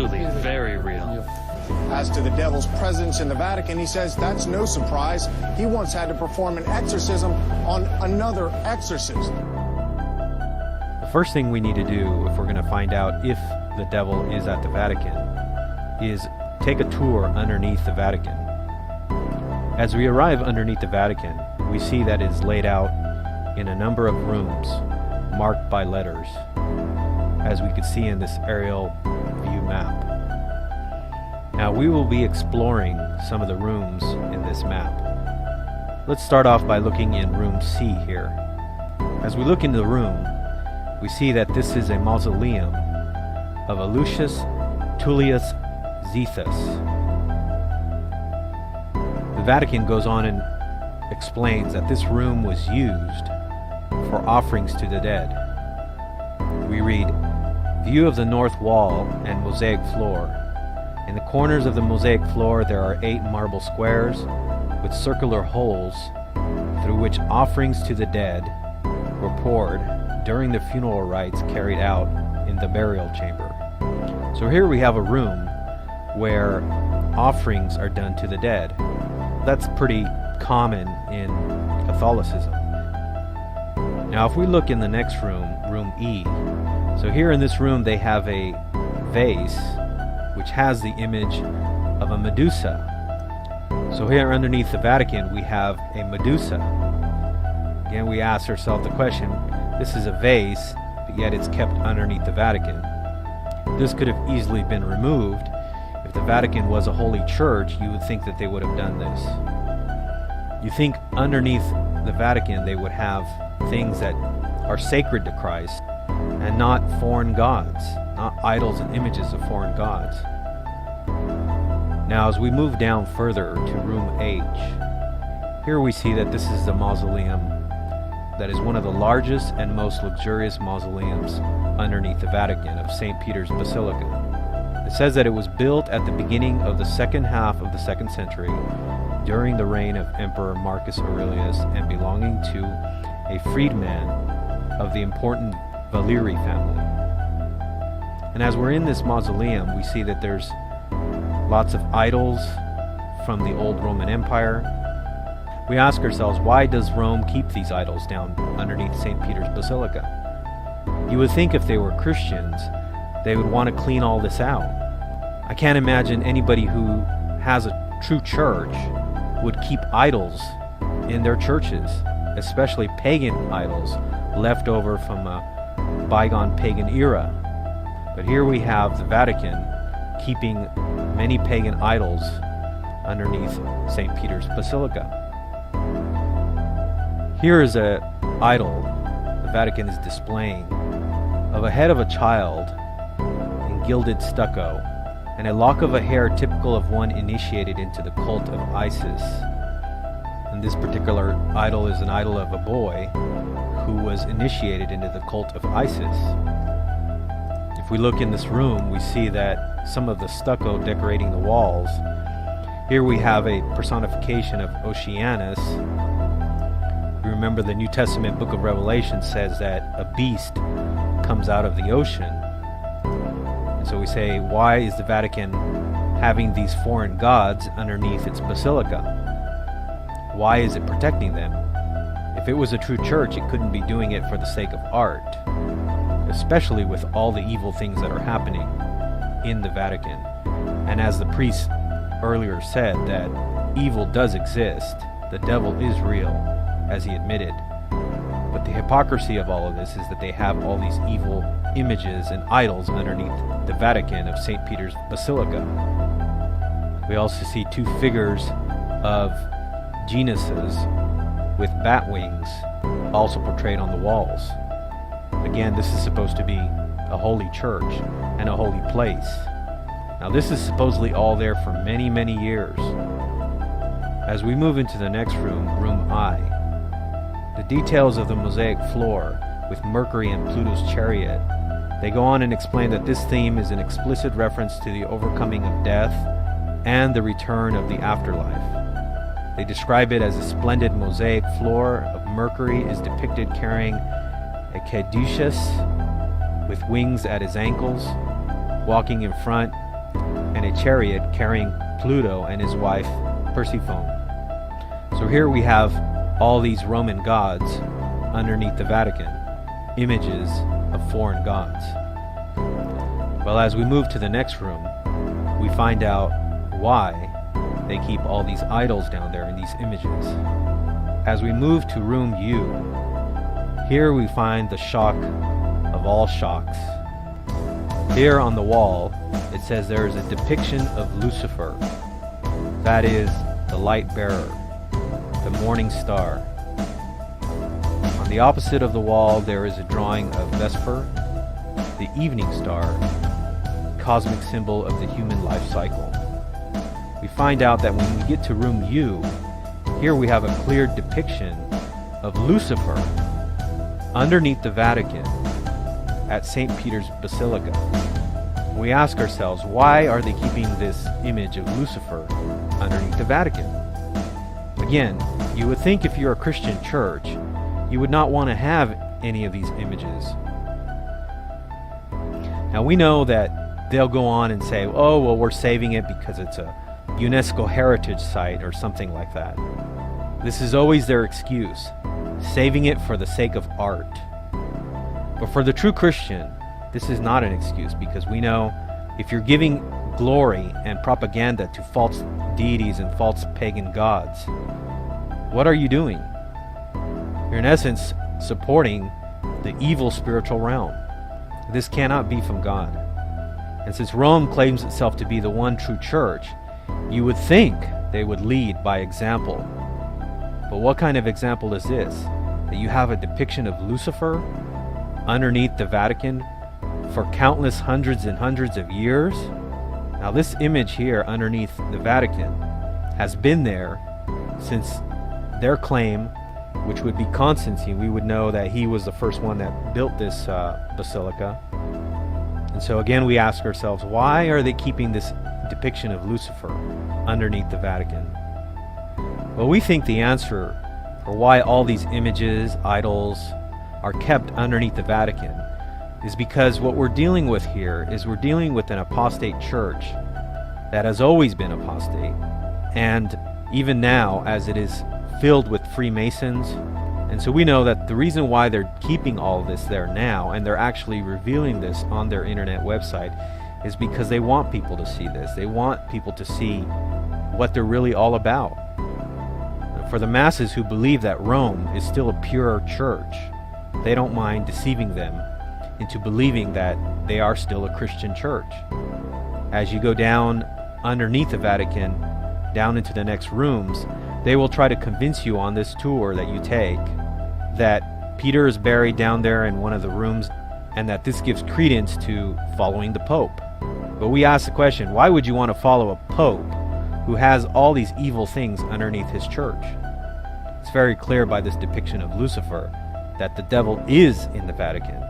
absolutely very real. As to the devil's presence in the Vatican, he says that's no surprise. He once had to perform an exorcism on another exorcist. The first thing we need to do if we're going to find out if the devil is at the Vatican is take a tour underneath the Vatican. As we arrive underneath the Vatican, we see that it is laid out in a number of rooms marked by letters, as we can see in this aerial view map. Now we will be exploring some of the rooms in this map. Let's start off by looking in room C here. As we look into the room, we see that this is a mausoleum of Lucius Tullius Zethus. The Vatican goes on and explains that this room was used for offerings to the dead. We read, "View of the north wall and mosaic floor. In the corners of the mosaic floor there are 8 marble squares with circular holes through which offerings to the dead were poured during the funeral rites carried out in the burial chamber." So here we have a room where offerings are done to the dead. That's pretty common in Catholicism. Now if we look in the next room, room E, so here in this room they have a vase which has the image of a Medusa. So here underneath the Vatican we have a Medusa. Again, we ask ourselves the question, this is a vase, but yet it's kept underneath the Vatican. This could have easily been removed. If the Vatican was a holy church, you would think that they would have done this. You think underneath the Vatican they would have things that are sacred to Christ and not foreign gods, not idols and images of foreign gods. Now as we move down further to room H, here we see that this is the mausoleum that is one of the largest and most luxurious mausoleums underneath the Vatican of St. Peter's Basilica. It says that it was built at the beginning of the second half of the 2nd century during the reign of Emperor Marcus Aurelius and belonging to a freedman of the important Valeri family. And as we're in this mausoleum, we see that there's lots of idols from the old Roman Empire. We ask ourselves, why does Rome keep these idols down underneath St. Peter's Basilica? You would think if they were Christians, they would want to clean all this out. I can't imagine anybody who has a true church would keep idols in their churches, especially pagan idols left over from a bygone pagan era. But here we have the Vatican keeping many pagan idols underneath St. Peter's Basilica. Here is an idol the Vatican is displaying of a head of a child in gilded stucco and a lock of a hair typical of one initiated into the cult of Isis. And this particular idol is an idol of a boy who was initiated into the cult of Isis. If we look in this room, we see that some of the stucco decorating the walls. Here we have a personification of Oceanus. Remember, the New Testament book of Revelation says that a beast comes out of the ocean. And so we say, why is the Vatican having these foreign gods underneath its basilica? Why is it protecting them? If it was a true church, it couldn't be doing it for the sake of art, especially with all the evil things that are happening in the Vatican. And as the priest earlier said, that evil does exist, the devil is real, as he admitted. But the hypocrisy of all of this is that they have all these evil images and idols underneath the Vatican of St. Peter's Basilica. We also see 2 figures of genuses with bat wings also portrayed on the walls. Again, this is supposed to be a holy church and a holy place. Now this is supposedly all there for many, many years. As we move into the next room, room I, the details of the mosaic floor with Mercury and Pluto's chariot, they go on and explain that this theme is an explicit reference to the overcoming of death and the return of the afterlife. They describe it as a splendid mosaic floor of Mercury is depicted carrying a caduceus with wings at his ankles, walking in front a chariot carrying Pluto and his wife Persephone. So here we have all these Roman gods underneath the Vatican, images of foreign gods. Well, as we move to the next room, we find out why they keep all these idols down there in these images. As we move to room U, here we find the shock of all shocks. Here on the wall, it says there is a depiction of Lucifer, that is, the light bearer, the morning star. On the opposite of the wall, there is a drawing of Vesper, the evening star, cosmic symbol of the human life cycle. We find out that when we get to room U, here we have a clear depiction of Lucifer underneath the Vatican at St. Peter's Basilica. We ask ourselves, why are they keeping this image of Lucifer underneath the Vatican? Again, you would think if you're a Christian church, you would not want to have any of these images. Now we know that they'll go on and say, oh, well, we're saving it because it's a UNESCO heritage site or something like that. This is always their excuse, saving it for the sake of art. But for the true Christian, this is not an excuse, because we know if you're giving glory and propaganda to false deities and false pagan gods, what are you doing? You're in essence supporting the evil spiritual realm. This cannot be from God. And since Rome claims itself to be the one true church, you would think they would lead by example. But what kind of example is this? That you have a depiction of Lucifer underneath the Vatican for countless hundreds and hundreds of years? Now this image here underneath the Vatican has been there since their claim, which would be Constantine. We would know that he was the first one that built this basilica. And so again we ask ourselves, why are they keeping this depiction of Lucifer underneath the Vatican? Well, we think the answer for why all these images, idols, are kept underneath the Vatican is because what we're dealing with here is we're dealing with an apostate church that has always been apostate, and even now as it is filled with Freemasons. And so we know that the reason why they're keeping all of this there now, and they're actually revealing this on their internet website, is because they want people to see this. They want people to see what they're really all about. For the masses who believe that Rome is still a pure church, they don't mind deceiving them into believing that they are still a Christian church. As you go down underneath the Vatican, down into the next rooms, they will try to convince you on this tour that you take that Peter is buried down there in one of the rooms, and that this gives credence to following the Pope. But we ask the question, why would you want to follow a Pope who has all these evil things underneath his church? It's very clear by this depiction of Lucifer that the devil is in the Vatican.